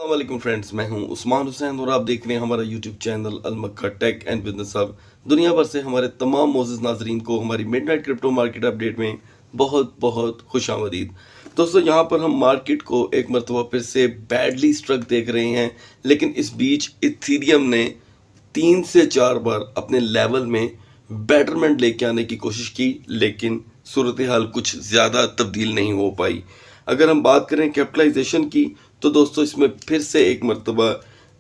वालेकुम फ्रेंड्स, मैं हूं उस्मान हुसैन और आप देख रहे हैं हमारा यूट्यूब चैनल अल मक्का टेक एंड बिजनेस हब। दुनिया भर से हमारे तमाम मोअज़्ज़िज़ नाज़रीन को हमारी मिडनाइट क्रिप्टो मार्केट अपडेट में बहुत बहुत खुशामदीद। दोस्तों, यहां पर हम मार्केट को एक मरतबा फिर से बैडली स्ट्रक देख रहे हैं, लेकिन इस बीच इथीरियम ने 3 से 4 बार अपने लेवल में बेटरमेंट लेके आने की कोशिश की, लेकिन सूरत हाल कुछ ज़्यादा तब्दील नहीं हो पाई। अगर हम बात करें कैपिटलाइजेशन की, तो दोस्तों इसमें फिर से एक मरतबा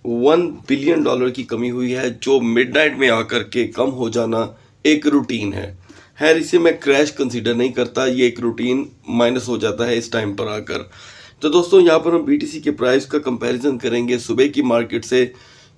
$1 बिलियन की कमी हुई है, जो मिडनाइट में आकर के कम हो जाना एक रूटीन है। खैर, इसे मैं क्रैश कंसीडर नहीं करता, ये एक रूटीन माइनस हो जाता है इस टाइम पर आकर। तो दोस्तों, यहाँ पर हम BTC के प्राइस का कंपैरिजन करेंगे सुबह की मार्केट से।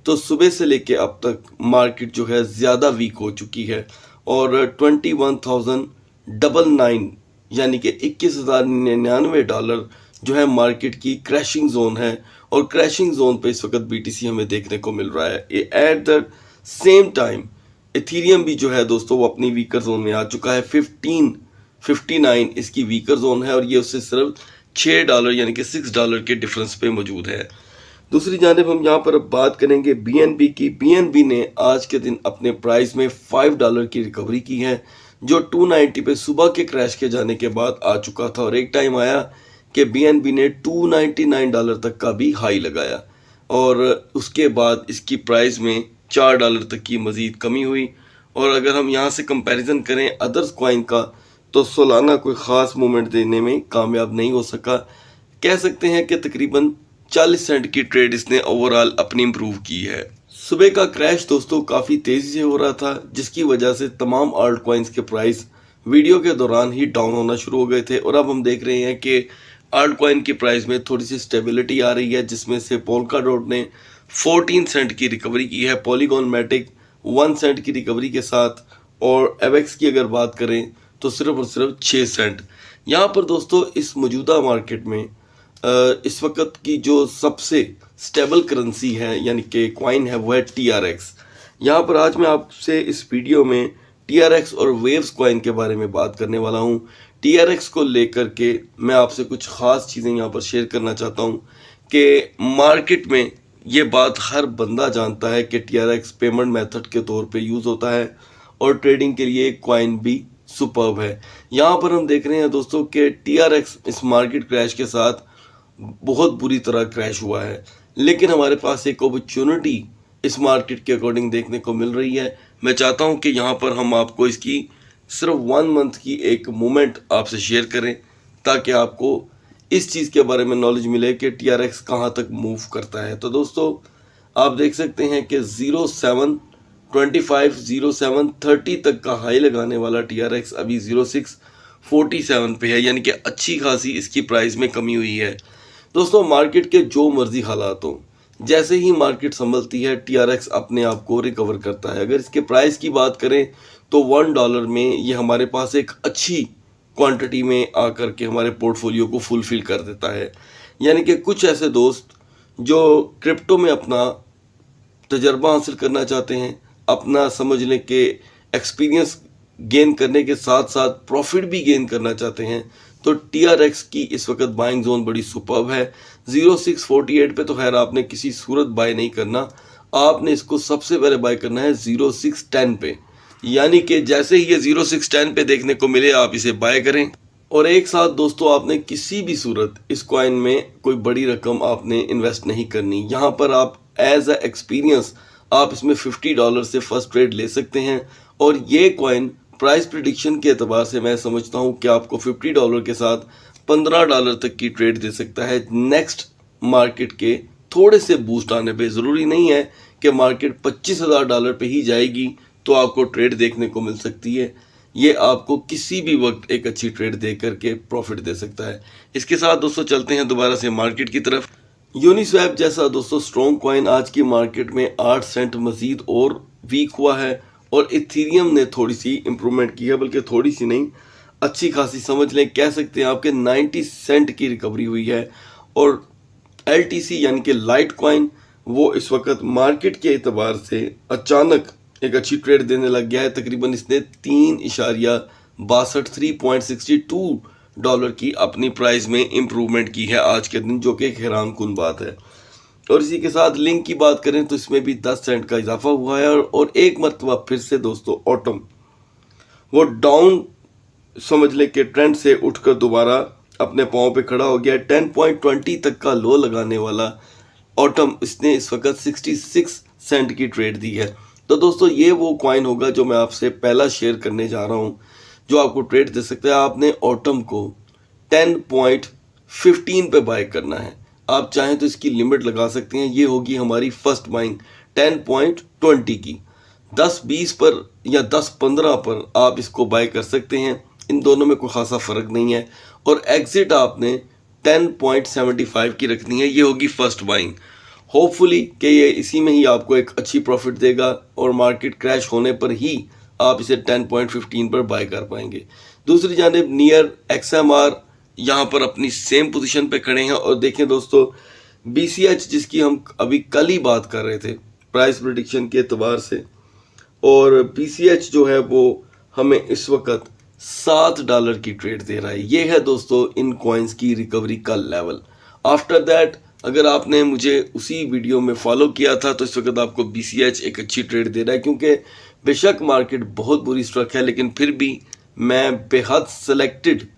तो सुबह से लेके अब तक मार्केट जो है ज़्यादा वीक हो चुकी है और 21,099 यानी कि $21,099 जो है मार्केट की क्रैशिंग जोन है। और क्रैशिंग जोन पे इस वक्त BTC हमें देखने को मिल रहा है। At the same time Ethereum भी जो है दोस्तों वो अपनी वीकर जोन में आ चुका है। 1559 इसकी वीकर जोन है और ये उससे सिर्फ $6 यानी कि $6 के डिफरेंस पे मौजूद है। दूसरी जानिब हम यहाँ पर अब बात करेंगे BNB की। BNB ने आज के दिन अपने प्राइस में $5 की रिकवरी की है, जो 290 पे सुबह के क्रैश के जाने के बाद आ चुका था और एक टाइम आया कि BNB ने $299 तक का भी हाई लगाया और उसके बाद इसकी प्राइस में $4 तक की मज़ीद कमी हुई। और अगर हम यहाँ से कंपैरिजन करें अदर्स कॉइन का, तो सोलाना कोई ख़ास मूवमेंट देने में कामयाब नहीं हो सका। कह सकते हैं कि तकरीबन 40 सेंट की ट्रेड इसने ओवरऑल अपनी इम्प्रूव की है। सुबह का क्रैश दोस्तों काफ़ी तेज़ी से हो रहा था, जिसकी वजह से तमाम आल्ट कॉइन्स के प्राइस वीडियो के दौरान ही डाउन होना शुरू हो गए थे। और अब हम देख रहे हैं कि आल्ट कॉइन की प्राइस में थोड़ी सी स्टेबिलिटी आ रही है, जिसमें से पोल्काडॉट ने 14 सेंट की रिकवरी की है, पॉलीगॉन मैटिक 1 सेंट की रिकवरी के साथ, और एवेक्स की अगर बात करें तो सिर्फ और सिर्फ 6 सेंट। यहाँ पर दोस्तों इस मौजूदा मार्केट में इस वक्त की जो सबसे स्टेबल करेंसी है यानी कि कॉइन है वो है TRX। यहाँ पर आज मैं आपसे इस वीडियो में TRX और वेव्स कॉइन के बारे में बात करने वाला हूँ। TRX को लेकर के मैं आपसे कुछ ख़ास चीज़ें यहाँ पर शेयर करना चाहता हूँ कि मार्केट में ये बात हर बंदा जानता है कि TRX पेमेंट मेथड के तौर पे यूज़ होता है और ट्रेडिंग के लिए कॉइन भी सुपर्ब है। यहाँ पर हम देख रहे हैं दोस्तों कि TRX इस मार्केट क्रैश के साथ बहुत बुरी तरह क्रैश हुआ है, लेकिन हमारे पास एक अपॉर्चुनिटी इस मार्केट के अकॉर्डिंग देखने को मिल रही है। मैं चाहता हूं कि यहाँ पर हम आपको इसकी सिर्फ 1 मंथ की एक मूवमेंट आपसे शेयर करें, ताकि आपको इस चीज़ के बारे में नॉलेज मिले कि TRX कहाँ तक मूव करता है। तो दोस्तों, आप देख सकते हैं कि 0725 0730 तक का हाई लगाने वाला TRX अभी 0647 पे है, यानी कि अच्छी खासी इसकी प्राइस में कमी हुई है। दोस्तों, मार्केट के जो मर्जी हालात हो, जैसे ही मार्केट संभलती है TRX अपने आप को रिकवर करता है। अगर इसके प्राइस की बात करें तो $1 में ये हमारे पास एक अच्छी क्वांटिटी में आकर के हमारे पोर्टफोलियो को फुलफिल कर देता है। यानी कि कुछ ऐसे दोस्त जो क्रिप्टो में अपना तजर्बा हासिल करना चाहते हैं, अपना समझ लें कि एक्सपीरियंस गेन करने के साथ साथ प्रॉफिट भी गेन करना चाहते हैं, तो TRX की इस वक्त बाइंग जोन बड़ी सुपर्ब है। 0648 पे तो खैर आपने किसी सूरत बाय नहीं करना, आपने इसको सबसे पहले बाय करना है 0610 पे। यानी कि जैसे ही ये 0610 पे देखने को मिले आप इसे बाय करें। और एक साथ दोस्तों, आपने किसी भी सूरत इस कॉइन में कोई बड़ी रकम आपने इन्वेस्ट नहीं करनी। यहाँ पर आप एज अ एक्सपीरियंस आप इसमें $50 से फर्स्ट ट्रेड ले सकते हैं। और ये कॉइन प्राइस प्रिडिक्शन के एतबार से मैं समझता हूँ कि आपको $50 के साथ $15 तक की ट्रेड दे सकता है नेक्स्ट मार्केट के थोड़े से बूस्ट आने पे। ज़रूरी नहीं है कि मार्केट $25,000 पे ही जाएगी तो आपको ट्रेड देखने को मिल सकती है। ये आपको किसी भी वक्त एक अच्छी ट्रेड दे करके प्रॉफिट दे सकता है। इसके साथ दोस्तों चलते हैं दोबारा से मार्केट की तरफ। यूनिस्वैप जैसा दोस्तों स्ट्रॉन्ग कॉइन आज की मार्केट में 8 सेंट मजीद और वीक हुआ है। और इथीरियम ने थोड़ी सी इंप्रूवमेंट की है, बल्कि थोड़ी सी नहीं, अच्छी खासी समझ लें, कह सकते हैं आपके 90 सेंट की रिकवरी हुई है। और LTC यानी कि लाइट कॉइन वो इस वक्त मार्केट के एतबार से अचानक एक अच्छी ट्रेड देने लग गया है। तकरीबन इसने 3.62 डॉलर की अपनी प्राइस में इम्प्रूवमेंट की है आज के दिन, जो कि एक हैरान कुन बात है। और इसी के साथ लिंक की बात करें तो इसमें भी 10 सेंट का इजाफा हुआ है। और एक मरतबा फिर से दोस्तों ऑटम वो डाउन समझ लें कि ट्रेंड से उठकर दोबारा अपने पाँव पे खड़ा हो गया। 10.20 तक का लो लगाने वाला ऑटम इसने इस वक्त 66 सेंट की ट्रेड दी है। तो दोस्तों ये वो कॉइन होगा जो मैं आपसे पहला शेयर करने जा रहा हूँ जो आपको ट्रेड दे सकता है। आपने ऑटम को 10.15 पे बाय करना है। आप चाहें तो इसकी लिमिट लगा सकते हैं, ये होगी हमारी फर्स्ट बाइंग 10.20 की। 10-20 पर या 10-15 पर आप इसको बाय कर सकते हैं, इन दोनों में कोई खासा फ़र्क नहीं है। और एग्जिट आपने 10.75 की रखनी है, ये होगी फर्स्ट बाइंग। होपफुली कि ये इसी में ही आपको एक अच्छी प्रॉफिट देगा और मार्केट क्रैश होने पर ही आप इसे 10.15 पर बाय कर पाएंगे। दूसरी जानिब नियर XMR यहाँ पर अपनी सेम पोजीशन पे खड़े हैं। और देखें दोस्तों BCH जिसकी हम अभी कल ही बात कर रहे थे प्राइस प्रेडिक्शन के एतबार से, और BCH जो है वो हमें इस वक्त $7 की ट्रेड दे रहा है। ये है दोस्तों इन कॉइन्स की रिकवरी का लेवल। आफ्टर दैट अगर आपने मुझे उसी वीडियो में फॉलो किया था तो इस वक्त आपको BCH एक अच्छी ट्रेड दे रहा है, क्योंकि बेशक मार्केट बहुत बुरी स्ट्रक है लेकिन फिर भी मैं बेहद सेलेक्टेड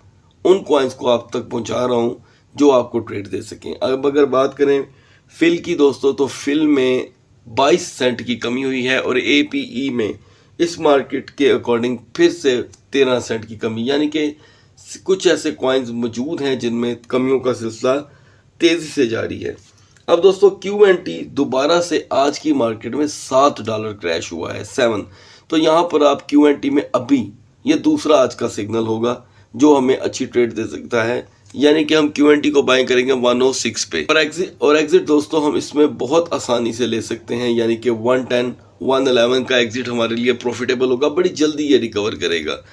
उन कॉइन्स को आप तक पहुंचा रहा हूं जो आपको ट्रेड दे सकें। अब अगर बात करें फिल की दोस्तों, तो फिल में 22 सेंट की कमी हुई है और APE में इस मार्केट के अकॉर्डिंग फिर से 13 सेंट की कमी, यानी कि कुछ ऐसे कॉइन्स मौजूद हैं जिनमें कमियों का सिलसिला तेज़ी से जारी है। अब दोस्तों QNT दोबारा से आज की मार्केट में $7 क्रैश हुआ है 7। तो यहाँ पर आप QNT में अभी ये दूसरा आज का सिग्नल होगा जो हमें अच्छी ट्रेड दे सकता है, यानी कि हम QNT को बाय करेंगे 106 पे। और एग्जिट दोस्तों हम इसमें बहुत आसानी से ले सकते हैं, यानी कि 110 111 का एग्जिट हमारे लिए प्रॉफिटेबल होगा, बड़ी जल्दी ये रिकवर करेगा।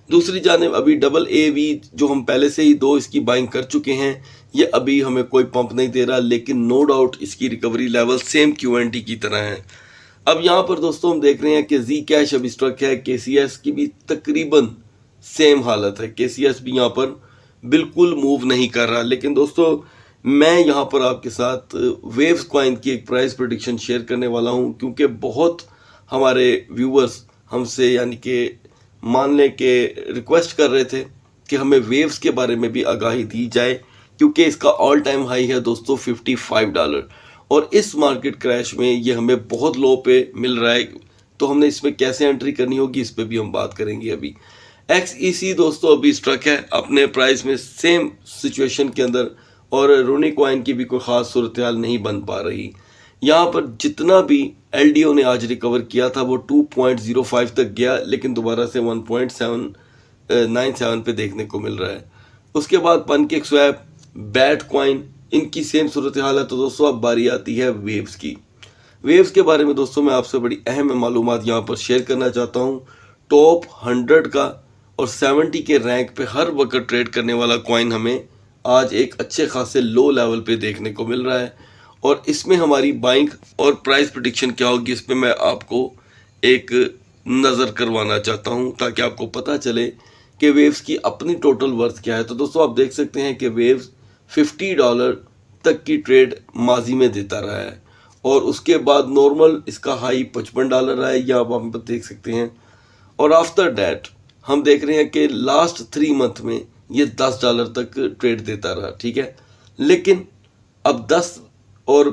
दूसरी जानिब अभी AAV जो हम पहले से ही 2 इसकी बाइंग कर चुके हैं, ये अभी हमें कोई पंप नहीं दे रहा, लेकिन नो डाउट इसकी रिकवरी लेवल सेम QNT की तरह है। अब यहाँ पर दोस्तों हम देख रहे हैं कि Zcash अभी स्ट्रक है, KCS की भी तकरीबन सेम हालत है। KCS भी यहाँ पर बिल्कुल मूव नहीं कर रहा। लेकिन दोस्तों मैं यहाँ पर आपके साथ वेव्स कॉइन की एक प्राइस प्रेडिक्शन शेयर करने वाला हूँ, क्योंकि बहुत हमारे व्यूअर्स हमसे यानी कि मान लें कि रिक्वेस्ट कर रहे थे कि हमें वेव्स के बारे में भी आगाही दी जाए, क्योंकि इसका ऑल टाइम हाई है दोस्तों $55 और इस मार्केट क्रैश में ये हमें बहुत लो पे मिल रहा है। तो हमने इसमें कैसे एंट्री करनी होगी इस पर भी हम बात करेंगे। अभी XEC दोस्तों अभी स्ट्रक है अपने प्राइस में सेम सिचुएशन के अंदर, और रूनी कॉइन की भी कोई ख़ास सूरत हाल नहीं बन पा रही। यहाँ पर जितना भी LDO ने आज रिकवर किया था वो 2.05 तक गया, लेकिन दोबारा से 1.797 पे देखने को मिल रहा है। उसके बाद पनकेक स्वैप, बैट कॉइन, इनकी सेम सूरत हाल है। तो दोस्तों अब बारी आती है वेव्स की। वेव्स के बारे में दोस्तों मैं आपसे बड़ी अहम मालूमात यहाँ पर शेयर करना चाहता हूँ। टॉप 100 का और 70 के रैंक पे हर वक्त ट्रेड करने वाला कॉइन हमें आज एक अच्छे खासे लो लेवल पे देखने को मिल रहा है, और इसमें हमारी बाइंग और प्राइस प्रेडिक्शन क्या होगी इस पे मैं आपको एक नज़र करवाना चाहता हूं, ताकि आपको पता चले कि वेव्स की अपनी टोटल वर्थ क्या है। तो दोस्तों आप देख सकते हैं कि वेव्स $50 तक की ट्रेड माजी में देता रहा है, और उसके बाद नॉर्मल इसका हाई $55 रहा है, यह आप हम देख सकते हैं। और आफ्टर डैट हम देख रहे हैं कि लास्ट 3 मंथ में ये $10 तक ट्रेड देता रहा, ठीक है। लेकिन अब $10 और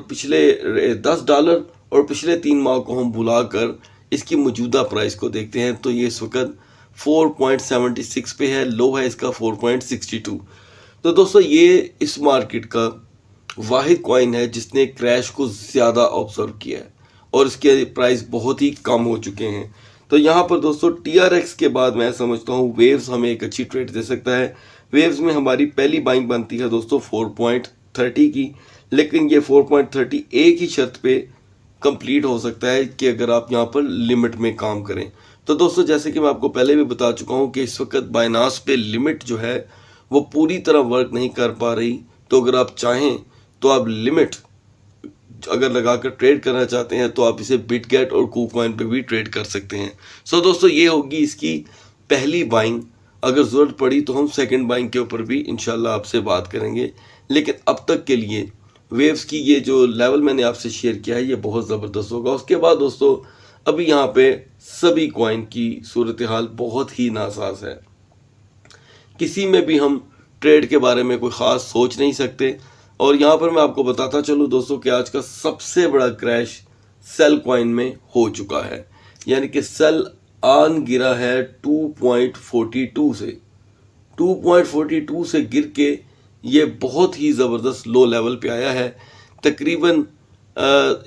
पिछले 3 माह को हम बुलाकर इसकी मौजूदा प्राइस को देखते हैं तो ये इस वक्त 4.76 पे है, लो है इसका 4.62। तो दोस्तों ये इस मार्केट का वाहिद कॉइन है जिसने क्रैश को ज़्यादा ऑब्जर्व किया है और इसके प्राइस बहुत ही कम हो चुके हैं। तो यहाँ पर दोस्तों TRX के बाद मैं समझता हूँ वेव्स हमें एक अच्छी ट्रेड दे सकता है। वेव्स में हमारी पहली बाइंग बनती है दोस्तों 4.30 की, लेकिन ये 4.30 एक ही शर्त पे कंप्लीट हो सकता है कि अगर आप यहाँ पर लिमिट में काम करें। तो दोस्तों जैसे कि मैं आपको पहले भी बता चुका हूँ कि इस वक्त बाइनास पे लिमिट जो है वो पूरी तरह वर्क नहीं कर पा रही। तो अगर आप चाहें तो आप लिमिट अगर लगाकर ट्रेड करना चाहते हैं तो आप इसे बिटगेट और KuCoin पे भी ट्रेड कर सकते हैं। सो दोस्तों ये होगी इसकी पहली बाइंग। अगर ज़रूरत पड़ी तो हम सेकंड बाइंग के ऊपर भी इंशाल्लाह आपसे बात करेंगे, लेकिन अब तक के लिए वेव्स की ये जो लेवल मैंने आपसे शेयर किया है ये बहुत ज़बरदस्त होगा। उसके बाद दोस्तों अभी यहाँ पे सभी कॉइन की सूरत हाल बहुत ही नासाज है, किसी में भी हम ट्रेड के बारे में कोई ख़ास सोच नहीं सकते। और यहाँ पर मैं आपको बताता चलूँ दोस्तों कि आज का सबसे बड़ा क्रैश सेल कॉइन में हो चुका है, यानी कि सेल आन गिरा है 2.42 से 2.42 से गिर के ये बहुत ही ज़बरदस्त लो लेवल पे आया है। तकरीबन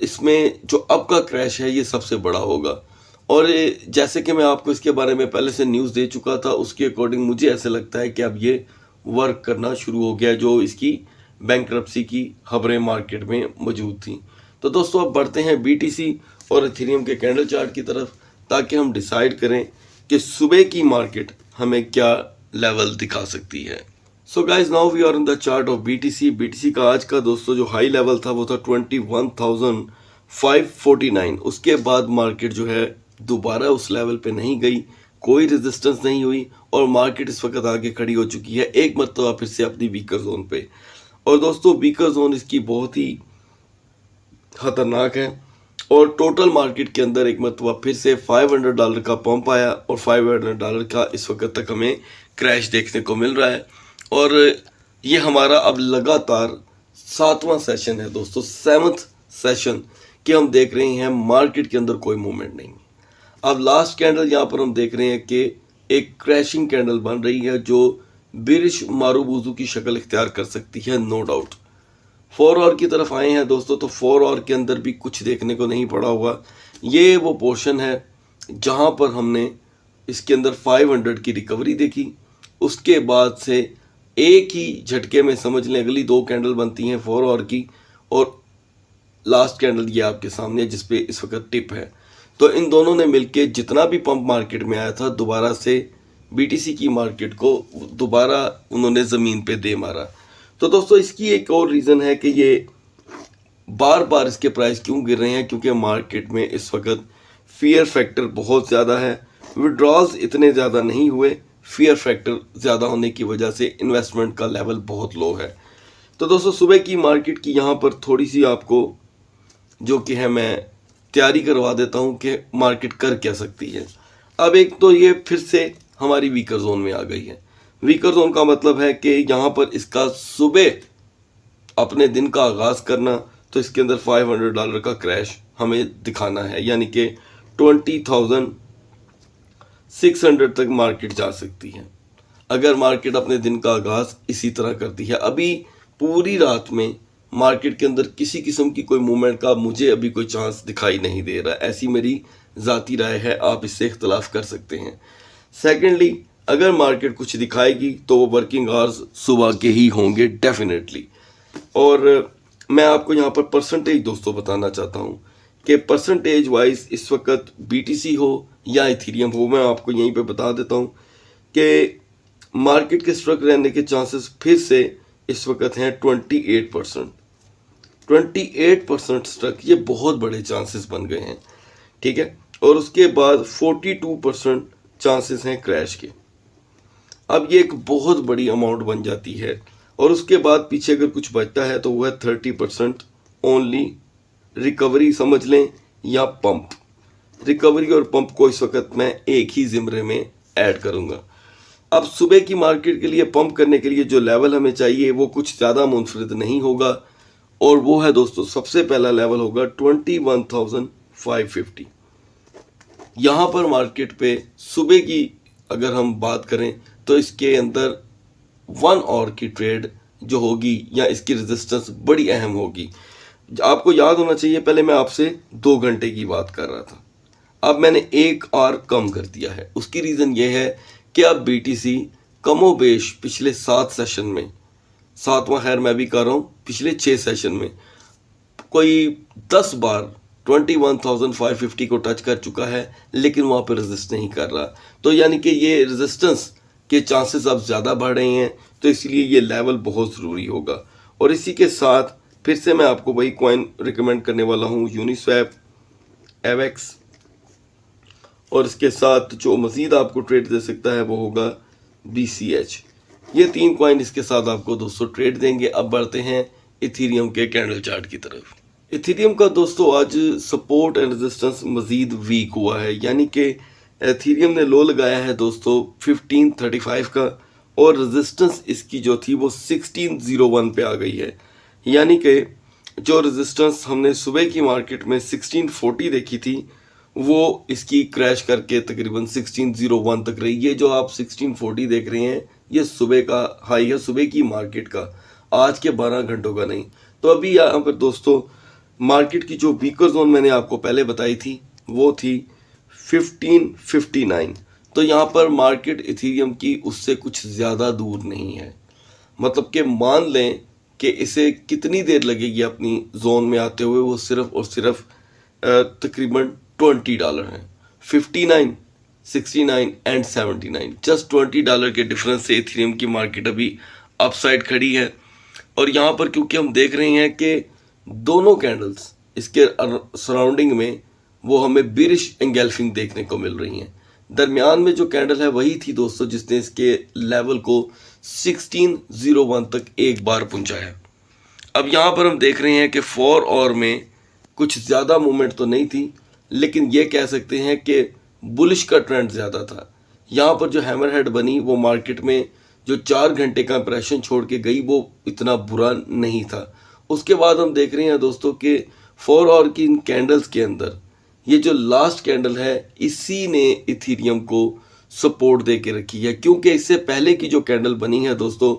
इसमें जो अब का क्रैश है ये सबसे बड़ा होगा। और जैसे कि मैं आपको इसके बारे में पहले से न्यूज़ दे चुका था, उसके अकॉर्डिंग मुझे ऐसे लगता है कि अब ये वर्क करना शुरू हो गया, जो इसकी बैंकरप्सी की खबरें मार्केट में मौजूद थी। तो दोस्तों अब बढ़ते हैं BTC और इथेरियम के कैंडल चार्ट की तरफ, ताकि हम डिसाइड करें कि सुबह की मार्केट हमें क्या लेवल दिखा सकती है। So guys now we are in the chart of BTC का आज का दोस्तों जो हाई लेवल था वो था 21,549। उसके बाद मार्केट जो है दोबारा उस लेवल पे नहीं गई, कोई रेजिस्टेंस नहीं हुई और मार्केट इस वक्त आगे खड़ी हो चुकी है एक मरतबा फिर से अपनी वीकर जोन पे। और दोस्तों वीकर जोन इसकी बहुत ही खतरनाक है और टोटल मार्केट के अंदर एक मरतबा फिर से $500 का पंप आया और $500 का इस वक्त तक हमें क्रैश देखने को मिल रहा है। और ये हमारा अब लगातार 7वां सेशन है दोस्तों, 7th सेशन कि हम देख रहे हैं मार्केट के अंदर कोई मूवमेंट नहीं। अब लास्ट कैंडल यहाँ पर हम देख रहे हैं कि एक क्रैशिंग कैंडल बन रही है जो बिरिश मारूबूजू की शक्ल इख्तियार कर सकती है, नो डाउट। 4 आवर की तरफ आए हैं दोस्तों, तो 4 आवर के अंदर भी कुछ देखने को नहीं पड़ा हुआ। ये वो पोर्शन है जहाँ पर हमने इसके अंदर 500 की रिकवरी देखी, उसके बाद से एक ही झटके में समझ लें अगली 2 कैंडल बनती हैं 4 आवर की, और लास्ट कैंडल ये आपके सामने है जिसपे इस वक्त टिप है। तो इन दोनों ने मिलके जितना भी पंप मार्केट में आया था दोबारा से BTC की मार्केट को दोबारा उन्होंने ज़मीन पे दे मारा। तो दोस्तों इसकी एक और रीज़न है कि ये बार बार इसके प्राइस क्यों गिर रहे हैं, क्योंकि मार्केट में इस वक्त फियर फैक्टर बहुत ज़्यादा है। विड्रॉल्स इतने ज़्यादा नहीं हुए, फियर फैक्टर ज़्यादा होने की वजह से इन्वेस्टमेंट का लेवल बहुत लो है। तो दोस्तों सुबह की मार्केट की यहाँ पर थोड़ी सी आपको जो कि है मैं तैयारी करवा देता हूँ कि मार्केट कर क्या सकती है। अब एक तो ये फिर से हमारी वीकर जोन में आ गई है। वीकर जोन का मतलब है कि यहाँ पर इसका सुबह अपने दिन का आगाज़ करना, तो इसके अंदर $500 का क्रैश हमें दिखाना है, यानी कि 20,600 तक मार्केट जा सकती है अगर मार्केट अपने दिन का आगाज़ इसी तरह करती है। अभी पूरी रात में मार्केट के अंदर किसी किस्म की कोई मूवमेंट का मुझे अभी कोई चांस दिखाई नहीं दे रहा, ऐसी मेरी ज़ाती राय है, आप इससे इख्तलाफ कर सकते हैं। सेकेंडली अगर मार्केट कुछ दिखाएगी तो वो वर्किंग आवर्स सुबह के ही होंगे डेफिनेटली। और मैं आपको यहाँ पर परसेंटेज दोस्तों बताना चाहता हूँ कि परसेंटेज वाइज इस वक्त BTC हो या इथेरियम हो, मैं आपको यहीं पे बता देता हूँ कि मार्केट के स्ट्रक रहने के चांसेस फिर से इस वक्त हैं 28%। 28% स्ट्रक, ये बहुत बड़े चांसेस बन गए हैं, ठीक है। और उसके बाद 42% चांसेस हैं क्रैश के। अब ये एक बहुत बड़ी अमाउंट बन जाती है। और उसके बाद पीछे अगर कुछ बचता है तो वह 30% ओनली रिकवरी समझ लें या पंप। रिकवरी और पंप को इस वक्त मैं एक ही ज़िम्रे में ऐड करूँगा। अब सुबह की मार्केट के लिए पंप करने के लिए जो लेवल हमें चाहिए वो कुछ ज़्यादा मुनफरिद नहीं होगा, और वो है दोस्तों सबसे पहला लेवल होगा 21,550। यहाँ पर मार्केट पे सुबह की अगर हम बात करें तो इसके अंदर 1 आवर की ट्रेड जो होगी या इसकी रेजिस्टेंस बड़ी अहम होगी। आपको याद होना चाहिए पहले मैं आपसे 2 घंटे की बात कर रहा था, अब मैंने 1 आवर कम कर दिया है। उसकी रीज़न ये है कि अब BTC कमोबेश पिछले 7 सेशन में, 7वां खैर मैं भी कर रहा हूँ, पिछले 6 सेशन में कोई 10 बार 21,550 को टच कर चुका है, लेकिन वहाँ पर रेजिस्ट नहीं कर रहा। तो यानी कि ये रेजिस्टेंस के चांसेस अब ज़्यादा बढ़ रहे हैं, तो इसलिए ये लेवल बहुत ज़रूरी होगा। और इसी के साथ फिर से मैं आपको वही कॉइन रिकमेंड करने वाला हूँ, यूनिस्वैप, एवेक्स, और इसके साथ जो मज़ीद आपको ट्रेड दे सकता है वो होगा BCH। ये 3 कॉइन इसके साथ आपको दोस्तों ट्रेड देंगे। अब बढ़ते हैं इथेरियम के कैंडल चार्ट की तरफ। इथेरियम का दोस्तों आज सपोर्ट एंड रेजिस्टेंस मजीद वीक हुआ है, यानी कि इथेरियम ने लो लगाया है दोस्तों 1535 का, और रेजिस्टेंस इसकी जो थी वो 1601 पे आ गई है। यानी कि जो रेजिस्टेंस हमने सुबह की मार्केट में 1640 देखी थी वो इसकी क्रैश करके तकरीबन 1601 तक रही। ये जो आप 1640 देख रहे हैं ये सुबह का हाई है, सुबह की मार्केट का, आज के 12 घंटों का नहीं। तो अभी यहाँ पर दोस्तों मार्केट की जो वीकर जोन मैंने आपको पहले बताई थी वो थी 1559। तो यहाँ पर मार्केट इथेरियम की उससे कुछ ज़्यादा दूर नहीं है, मतलब कि मान लें कि इसे कितनी देर लगेगी अपनी जोन में आते हुए, वो सिर्फ और सिर्फ तकरीबन $20 है। 59, 69 एंड 79, जस्ट $20 के डिफरेंस से इथेरियम की मार्केट अभी अपसाइड खड़ी है। और यहाँ पर क्योंकि हम देख रहे हैं कि दोनों कैंडल्स इसके सराउंडिंग में वो हमें बिरिश एंगल्फिंग देखने को मिल रही हैं। दरमियान में जो कैंडल है वही थी दोस्तों जिसने इसके लेवल को 1601 तक एक बार पहुंचा है। अब यहाँ पर हम देख रहे हैं कि 4 आवर में कुछ ज़्यादा मूवमेंट तो नहीं थी, लेकिन ये कह सकते हैं कि बुलिश का ट्रेंड ज़्यादा था। यहाँ पर जो हैमर हेड बनी वो मार्केट में जो 4 घंटे का इंप्रेशन छोड़ के गई वो इतना बुरा नहीं था। उसके बाद हम देख रहे हैं दोस्तों कि 4 आवर की इन कैंडल्स के अंदर ये जो लास्ट कैंडल है इसी ने इथेरियम को सपोर्ट दे के रखी है, क्योंकि इससे पहले की जो कैंडल बनी है दोस्तों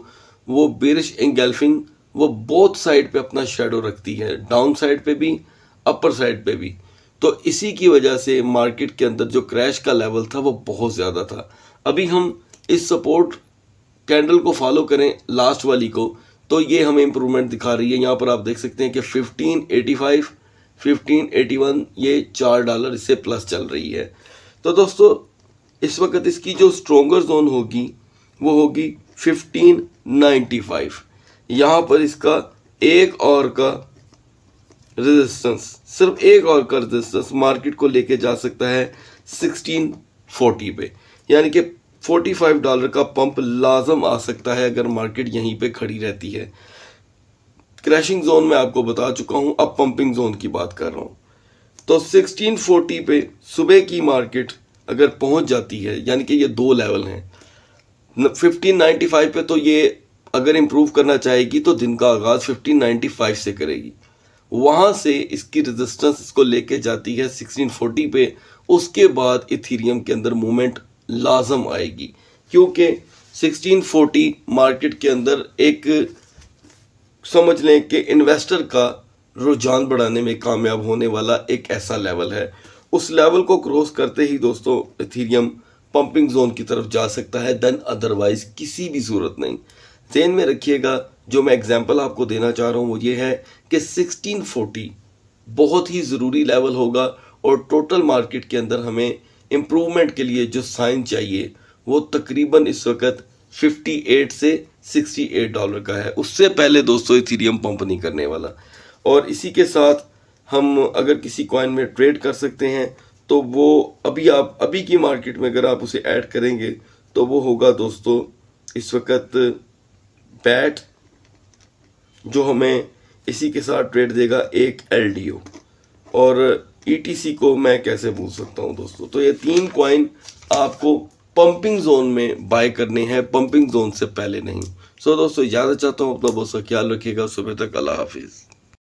वो बेरिश एंगल्फिंग वो बोथ साइड पे अपना शेडो रखती है, डाउन साइड पे भी अपर साइड पे भी। तो इसी की वजह से मार्केट के अंदर जो क्रैश का लेवल था वो बहुत ज़्यादा था। अभी हम इस सपोर्ट कैंडल को फॉलो करें लास्ट वाली को तो ये हमें इम्प्रूवमेंट दिखा रही है। यहाँ पर आप देख सकते हैं कि 1585, 1581 ये $4 इससे प्लस चल रही है। तो दोस्तों इस वक्त इसकी जो स्ट्रोंगर जोन होगी वो होगी 1595। यहाँ पर इसका एक और का रेजिस्टेंस, सिर्फ एक और का रेजिस्टेंस मार्केट को लेके जा सकता है 1640 पे, यानी कि $45 का पंप लाजम आ सकता है अगर मार्केट यहीं पे खड़ी रहती है। क्रैशिंग जोन में आपको बता चुका हूं, अब पंपिंग जोन की बात कर रहा हूं। तो 1640 पे सुबह की मार्केट अगर पहुंच जाती है, यानी कि ये दो लेवल हैं, 1595 पे तो ये अगर इम्प्रूव करना चाहेगी तो दिन का आगाज 1595 से करेगी, वहां से इसकी रेजिस्टेंस इसको लेके जाती है 1640 पे। उसके बाद इथेरियम के अंदर मूवमेंट लाजम आएगी, क्योंकि 1640 मार्केट के अंदर एक समझ लें कि इन्वेस्टर का रुझान बढ़ाने में कामयाब होने वाला एक ऐसा लेवल है। उस लेवल को क्रॉस करते ही दोस्तों इथेरियम पंपिंग जोन की तरफ जा सकता है, देन अदरवाइज किसी भी सूरत नहीं। ध्यान में रखिएगा, जो मैं एग्जांपल आपको देना चाह रहा हूँ वो ये है कि 1640 बहुत ही ज़रूरी लेवल होगा, और टोटल मार्केट के अंदर हमें इम्प्रूवमेंट के लिए जो साइन चाहिए वो तकरीबन इस वक्त 58 से $68 का है। उससे पहले दोस्तों इथेरियम पंप नहीं करने वाला। और इसी के साथ हम अगर किसी कॉइन में ट्रेड कर सकते हैं तो वो अभी की मार्केट में अगर आप उसे ऐड करेंगे तो वो होगा दोस्तों इस वक्त बैट, जो हमें इसी के साथ ट्रेड देगा एक LDO, और ETC को मैं कैसे भूल सकता हूं दोस्तों। तो ये 3 कॉइन आपको पंपिंग जोन में बाय करने हैं, पंपिंग जोन से पहले नहीं। सो दोस्तों इजाज़त चाहता हूं, अपना बहुत सा ख्याल रखिएगा। सुबह तक अल्लाह हाफिज़।